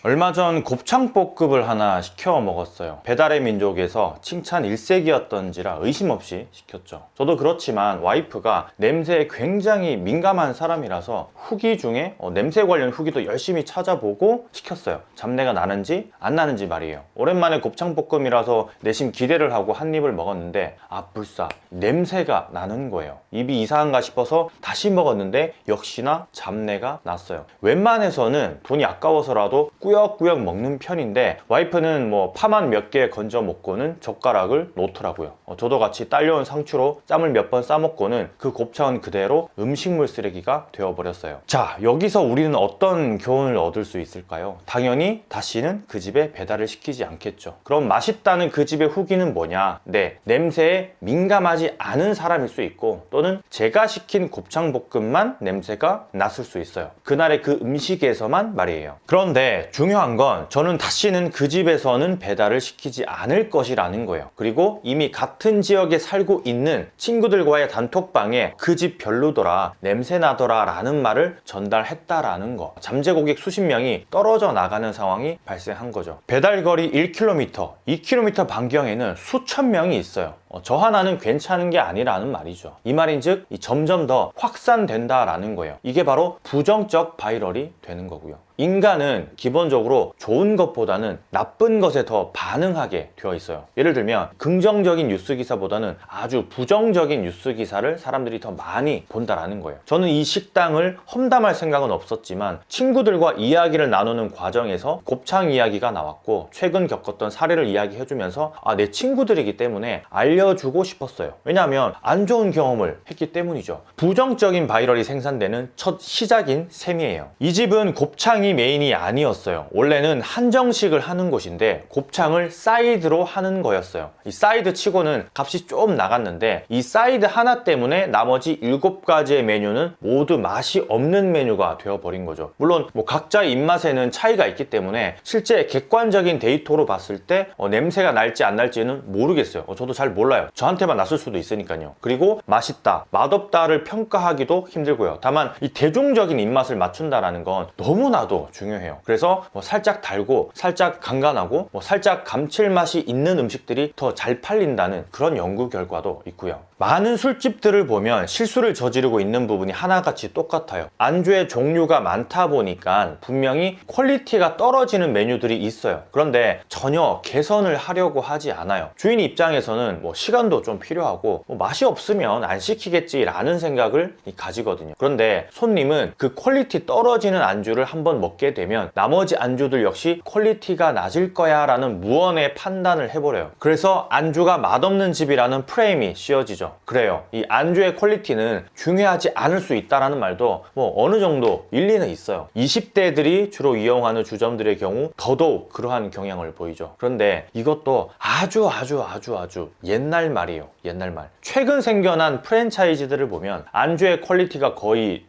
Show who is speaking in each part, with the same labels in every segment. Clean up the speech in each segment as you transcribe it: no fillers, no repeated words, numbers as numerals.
Speaker 1: 얼마 전 곱창볶음을 하나 시켜 먹었어요. 배달의 민족에서 칭찬 일색이었던지라 의심 없이 시켰죠. 저도 그렇지만 와이프가 냄새에 굉장히 민감한 사람이라서 후기 중에 냄새 관련 후기도 열심히 찾아보고 시켰어요. 잡내가 나는지 안 나는지 말이에요. 오랜만에 곱창볶음이라서 내심 기대를 하고 한 입을 먹었는데 불사 냄새가 나는 거예요. 입이 이상한가 싶어서 다시 먹었는데 역시나 잡내가 났어요. 웬만해서는 돈이 아까워서라도 꾸역꾸역 먹는 편인데 와이프는 파만 몇 개 건져 먹고는 젓가락을 놓더라고요. 저도 같이 딸려온 상추로 쌈을 몇 번 싸먹고는 그 곱창은 그대로 음식물 쓰레기가 되어버렸어요. 자, 여기서 우리는 어떤 교훈을 얻을 수 있을까요? 당연히 다시는 그 집에 배달을 시키지 않겠죠. 그럼 맛있다는 그 집의 후기는 뭐냐? 네, 냄새에 민감하지 않은 사람일 수 있고 또는 제가 시킨 곱창볶음만 냄새가 났을 수 있어요. 그날의 그 음식에서만 말이에요. 그런데 중요한 건 저는 다시는 그 집에서는 배달을 시키지 않을 것이라는 거예요. 그리고 이미 같은 지역에 살고 있는 친구들과의 단톡방에 그 집 별로더라, 냄새 나더라 라는 말을 전달했다라는 거. 잠재 고객 수십 명이 떨어져 나가는 상황이 발생한 거죠. 배달거리 1km, 2km 반경에는 수천 명이 있어요. 저 하나는 괜찮은 게 아니라는 말이죠. 이 말인즉 점점 더 확산된다라는 거예요. 이게 바로 부정적 바이럴이 되는 거고요. 인간은 기본적으로 좋은 것보다는 나쁜 것에 더 반응하게 되어 있어요. 예를 들면 긍정적인 뉴스 기사보다는 아주 부정적인 뉴스 기사를 사람들이 더 많이 본다라는 거예요. 저는 이 식당을 험담할 생각은 없었지만 친구들과 이야기를 나누는 과정에서 곱창 이야기가 나왔고 최근 겪었던 사례를 이야기해주면서 내 친구들이기 때문에 알려주고 싶었어요. 왜냐하면 안 좋은 경험을 했기 때문이죠. 부정적인 바이럴이 생산되는 첫 시작인 셈이에요. 이 집은 곱창이 메인이 아니었어요. 원래는 한정식을 하는 곳인데 곱창을 사이드로 하는 거였어요. 이 사이드 치고는 값이 좀 나갔는데 이 사이드 하나 때문에 나머지 7가지의 메뉴는 모두 맛이 없는 메뉴가 되어버린 거죠. 물론 각자의 입맛에는 차이가 있기 때문에 실제 객관적인 데이터로 봤을 때 냄새가 날지 안 날지는 모르겠어요. 저도 잘 몰라요. 저한테만 났을 수도 있으니까요. 그리고 맛있다, 맛없다를 평가하기도 힘들고요. 다만 이 대중적인 입맛을 맞춘다라는 건 너무나도 중요해요. 그래서 살짝 달고 살짝 간간하고 살짝 감칠맛이 있는 음식들이 더 잘 팔린다는 그런 연구 결과도 있고요. 많은 술집들을 보면 실수를 저지르고 있는 부분이 하나같이 똑같아요. 안주의 종류가 많다 보니까 분명히 퀄리티가 떨어지는 메뉴들이 있어요. 그런데 전혀 개선을 하려고 하지 않아요. 주인 입장에서는 시간도 좀 필요하고 맛이 없으면 안 시키겠지라는 생각을 가지거든요. 그런데 손님은 그 퀄리티 떨어지는 안주를 한번 먹게 되면 나머지 안주들 역시 퀄리티가 낮을 거야 라는 무언의 판단을 해버려요. 그래서 안주가 맛없는 집이라는 프레임이 씌워지죠. 그래요. 이 안주의 퀄리티는 중요하지 않을 수 있다라는 말도 어느 정도 일리는 있어요. 20대들이 주로 이용하는 주점들의 경우 더더욱 그러한 경향을 보이죠. 그런데 이것도 아주 옛날 말이에요. 옛날 말. 최근 생겨난 프랜차이즈들을 보면 안주의 퀄리티가 거의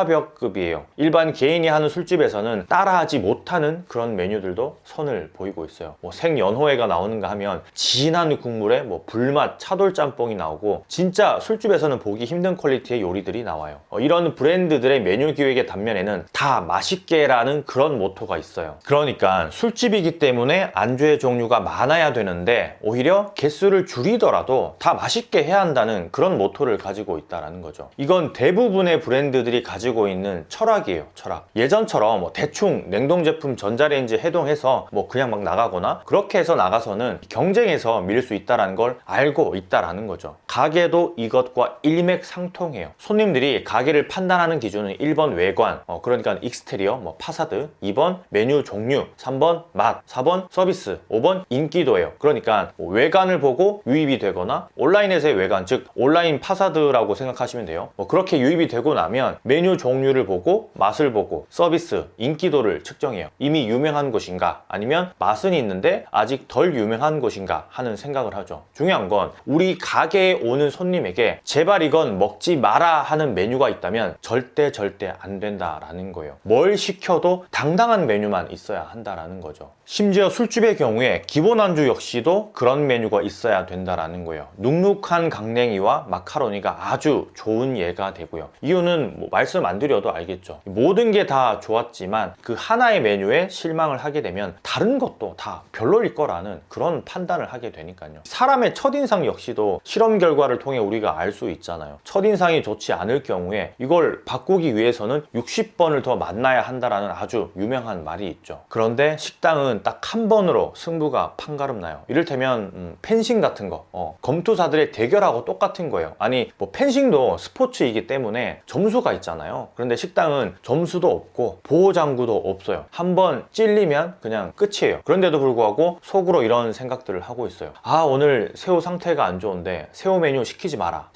Speaker 1: 넘사벽급이에요. 일반 개인이 하는 술집에서는 따라하지 못하는 그런 메뉴들도 선을 보이고 있어요. 생연호회가 나오는가 하면 진한 국물에 불맛 차돌짬뽕이 나오고 진짜 술집에서는 보기 힘든 퀄리티의 요리들이 나와요. 이런 브랜드들의 메뉴 기획의 단면에는 다 맛있게 라는 그런 모토가 있어요. 그러니까 술집이기 때문에 안주의 종류가 많아야 되는데 오히려 개수를 줄이더라도 다 맛있게 해야 한다는 그런 모토를 가지고 있다는 거죠. 이건 대부분의 브랜드들이 가지고 있는 철학이에요. 철학. 예전처럼 대충 냉동제품 전자레인지 해동해서 그냥 막 나가거나 그렇게 해서 나가서는 경쟁에서 밀릴 수 있다는 걸 알고 있다는 거죠. 가게도 이것과 일맥상통해요. 손님들이 가게를 판단하는 기준은 1번 외관, 그러니까 익스테리어, 파사드, 2번 메뉴 종류, 3번 맛, 4번 서비스, 5번 인기도예요. 그러니까 외관을 보고 유입이 되거나 온라인에서의 외관, 즉 온라인 파사드라고 생각하시면 돼요. 그렇게 유입이 되고 나면 메뉴 종류를 보고 맛을 보고 서비스, 인기도를 측정해요. 이미 유명한 곳인가 아니면 맛은 있는데 아직 덜 유명한 곳인가 하는 생각을 하죠. 중요한 건 우리 가게에 오는 손님에게 제발 이건 먹지 마라 하는 메뉴가 있다면 절대 안 된다라는 거예요. 뭘 시켜도 당당한 메뉴만 있어야 한다라는 거죠. 심지어 술집의 경우에 기본 안주 역시도 그런 메뉴가 있어야 된다라는 거예요. 눅눅한 강냉이와 마카로니가 아주 좋은 예가 되고요. 이유는 말씀 안 드려도 알겠죠. 모든 게 다 좋았지 좋았지만 그 하나의 메뉴에 실망을 하게 되면 다른 것도 다 별로일 거라는 그런 판단을 하게 되니까요. 사람의 첫인상 역시도 실험 결과를 통해 우리가 알 수 있잖아요. 첫인상이 좋지 않을 경우에 이걸 바꾸기 위해서는 60번을 더 만나야 한다라는 아주 유명한 말이 있죠. 그런데 식당은 딱 한 번으로 승부가 판가름 나요. 이를테면 펜싱 같은 거, 검투사들의 대결하고 똑같은 거예요. 아니 뭐 펜싱도 스포츠이기 때문에 점수가 있잖아요. 그런데 식당은 점수도 없고 보호장구도 없어요. 한번 찔리면 그냥 끝이에요. 그런데도 불구하고 속으로 이런 생각들을 하고 있어요. 아, 오늘 새우 상태가 안 좋은데 새우 메뉴 시키지 마라,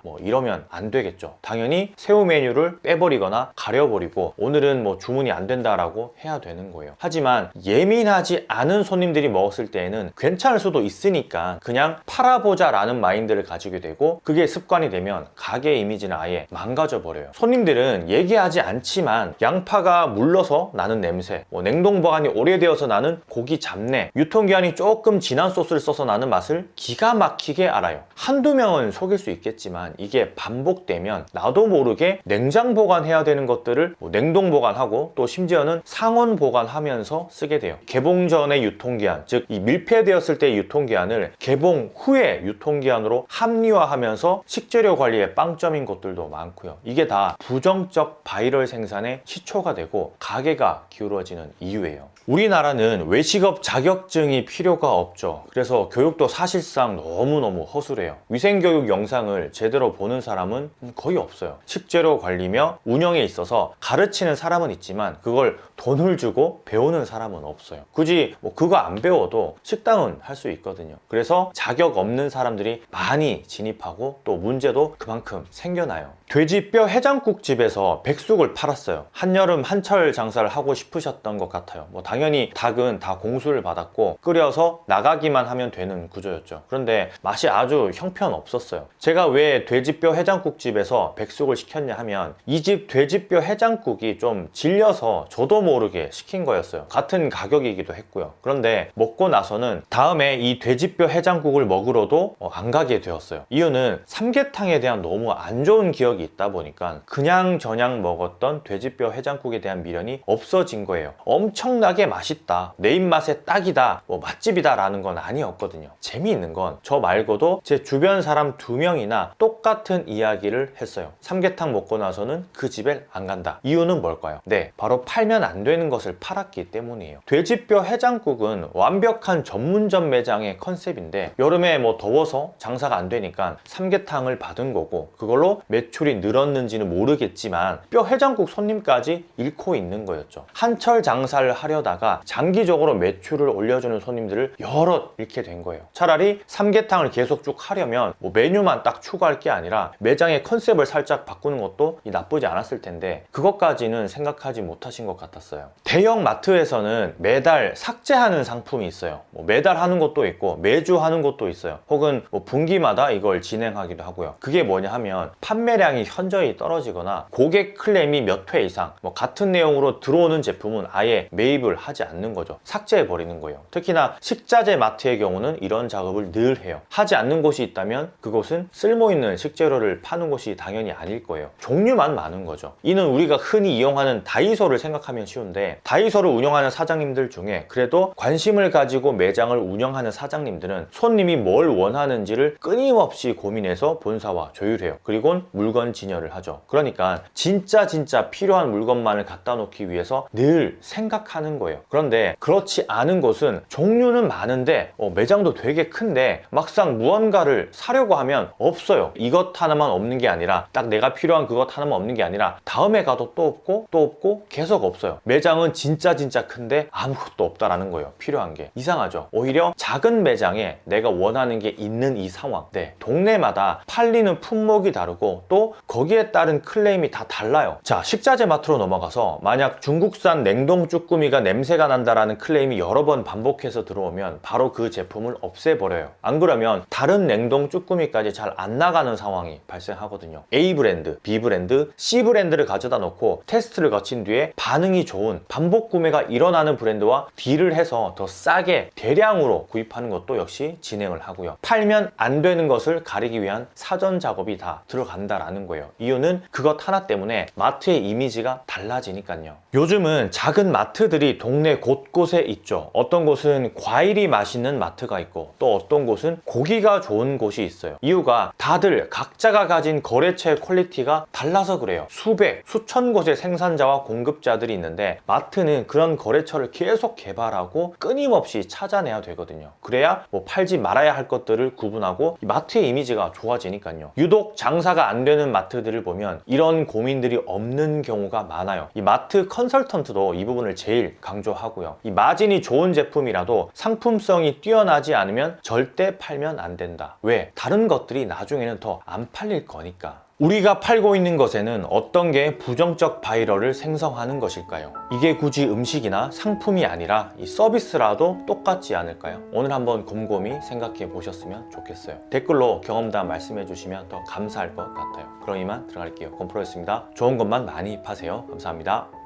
Speaker 1: 뭐 이러면 안 되겠죠. 당연히 새우 메뉴를 빼버리거나 가려버리고 오늘은 뭐 주문이 안 된다라고 해야 되는 거예요. 하지만 예민하지 않은 손님들이 먹었을 때에는 괜찮을 수도 있으니까 그냥 팔아보자 라는 마인드를 가지게 되고, 그게 습관이 되면 가게 이미지는 아예 망가져 버려요. 손님들은 얘기하지 않지만 양파가 물러서 나는 냄새, 냉동 보관이 오래되어서 나는 고기 잡내, 유통기한이 조금 지난 소스를 써서 나는 맛을 기가 막히게 알아요. 한두 명은 속일 수 있겠지만 이게 반복되면 나도 모르게 냉장 보관해야 되는 것들을 냉동 보관하고 또 심지어는 상온 보관하면서 쓰게 돼요. 개봉 전의 유통기한, 즉 이 밀폐되었을 때의 유통기한을 개봉 후의 유통기한으로 합리화하면서 식재료 관리에 빵점인 것들도 많고요. 이게 다 부정적 바이럴 생산의 시초가 되고 가게가 기울어지는 이유예요. 우리나라는 외식업 자격증이 필요가 없죠. 그래서 교육도 사실상 너무너무 허술해요. 위생교육 영상을 제대로 보는 사람은 거의 없어요. 식재료 관리며 운영에 있어서 가르치는 사람은 있지만 그걸 돈을 주고 배우는 사람은 없어요. 굳이 그거 안 배워도 식당은 할 수 있거든요. 그래서 자격 없는 사람들이 많이 진입하고 또 문제도 그만큼 생겨나요. 돼지뼈 해장국집에서 백숙을 팔았어요. 한여름 한철 장사를 하고 싶으셨던 것 같아요. 당연히 닭은 다 공수를 받았고 끓여서 나가기만 하면 되는 구조였죠. 그런데 맛이 아주 형편없었어요. 제가 왜 돼지뼈 해장국집에서 백숙을 시켰냐 하면 이 집 돼지뼈 해장국이 좀 질려서 저도 모르게 시킨 거였어요. 같은 가격이기도 했고요. 그런데 먹고 나서는 다음에 이 돼지뼈 해장국을 먹으러도 안 가게 되었어요. 이유는 삼계탕에 대한 너무 안 좋은 기억이 있다 보니까 그냥 저냥 먹었던 돼지뼈 해장국에 대한 미련이 없어진 거예요. 엄청나게 맛있다, 내 입맛에 딱이다, 맛집이다 라는 건 아니었거든요. 재미있는 건 저 말고도 제 주변 사람 2명이나 똑같은 이야기를 했어요. 삼계탕 먹고 나서는 그 집에 안 간다. 이유는 뭘까요? 네, 바로 팔면 안 되는 것을 팔았기 때문이에요. 돼지뼈 해장국은 완벽한 전문점 매장의 컨셉인데 여름에 더워서 장사가 안 되니까 삼계탕을 받은 거고, 그걸로 매출이 늘었는지는 모르겠지만 뼈 해장국 손님까지 잃고 있는 거였죠. 한철 장사를 하려다가 장기적으로 매출을 올려주는 손님들을 여럿 잃게 된 거예요. 차라리 삼계탕을 계속 쭉 하려면 메뉴만 딱 추가할 게 아니라 매장의 컨셉을 살짝 바꾸는 것도 나쁘지 않았을 텐데 그것까지는 생각하지 못하신 것 같았어요. 대형 마트에서는 매달 삭제하는 상품이 있어요. 매달 하는 것도 있고 매주 하는 것도 있어요. 혹은 분기마다 이걸 진행하기도 하고요. 그게 뭐냐 하면 판매량이 현저히 떨어지거나 고객 클레임이 몇 회 이상 같은 내용으로 들어오는 제품은 아예 매입을 하지 않는 거죠. 삭제해 버리는 거예요. 특히나 식자재 마트의 경우는 이런 작업을 늘 해요. 하지 않는 곳이 있다면 그곳은 쓸모있는 식재료를 파는 곳이 당연히 아닐 거예요. 종류만 많은 거죠. 이는 우리가 흔히 이용하는 다이소를 생각하면 쉬운데, 다이소를 운영하는 사장님들 중에 그래도 관심을 가지고 매장을 운영하는 사장님들은 손님이 뭘 원하는지를 끊임없이 고민해서 본사와 조율해요. 그리고 물건 진열을 하죠. 그러니까 진짜 필요한 물건만을 갖다 놓기 위해서 늘 생각하는 거예요. 그런데 그렇지 않은 곳은 종류는 많은데 매장도 되게 큰데 막상 무언가를 사려고 하면 없어요. 이것 하나만 없는 게 아니라 딱 내가 필요한 그것 하나만 없는 게 아니라 다음에 가도 또 없고 또 없고 계속 없어요. 매장은 진짜 큰데 아무것도 없다라는 거예요. 필요한 게. 이상하죠. 오히려 작은 매장에 내가 원하는 게 있는 이 상황, 동네마다 팔리는 품목이 다르고 또 거기에 따른 클레임이 다 달라요. 자, 식자재 마트로 넘어가서 만약 중국산 냉동 쭈꾸미가 냄새가 난다라는 클레임이 여러 번 반복해서 들어오면 바로 그 제품을 없애버려요. 안 그러면 다른 냉동 쭈꾸미까지 잘 안 나가는 상황이 발생하거든요. A 브랜드, B 브랜드, C 브랜드를 가져다 놓고 테스트를 거친 뒤에 반응이 좋은 반복 구매가 일어나는 브랜드와 딜을 해서 더 싸게 대량으로 구입하는 것도 역시 진행을 하고요. 팔면 안 되는 것을 가리기 위한 사전 작업이 다 들어간다라는 거예요. 이유는 그것 하나 때문에 마트의 이미지가 달라지 많아지니까요. 요즘은 작은 마트들이 동네 곳곳에 있죠. 어떤 곳은 과일이 맛있는 마트가 있고 또 어떤 곳은 고기가 좋은 곳이 있어요. 이유가 다들 각자가 가진 거래처의 퀄리티가 달라서 그래요. 수백, 수천 곳의 생산자와 공급자들이 있는데 마트는 그런 거래처를 계속 개발하고 끊임없이 찾아내야 되거든요. 그래야 팔지 말아야 할 것들을 구분하고 이 마트의 이미지가 좋아지니까요. 유독 장사가 안 되는 마트들을 보면 이런 고민들이 없는 경우가 많아요. 이 마트 컨설턴트도 이 부분을 제일 강조하고요. 이 마진이 좋은 제품이라도 상품성이 뛰어나지 않으면 절대 팔면 안 된다. 왜? 다른 것들이 나중에는 더 안 팔릴 거니까. 우리가 팔고 있는 것에는 어떤 게 부정적 바이럴을 생성하는 것일까요? 이게 굳이 음식이나 상품이 아니라 이 서비스라도 똑같지 않을까요? 오늘 한번 곰곰이 생각해 보셨으면 좋겠어요. 댓글로 경험담 말씀해 주시면 더 감사할 것 같아요. 그럼 이만 들어갈게요. 곰프로였습니다. 좋은 것만 많이 파세요. 감사합니다.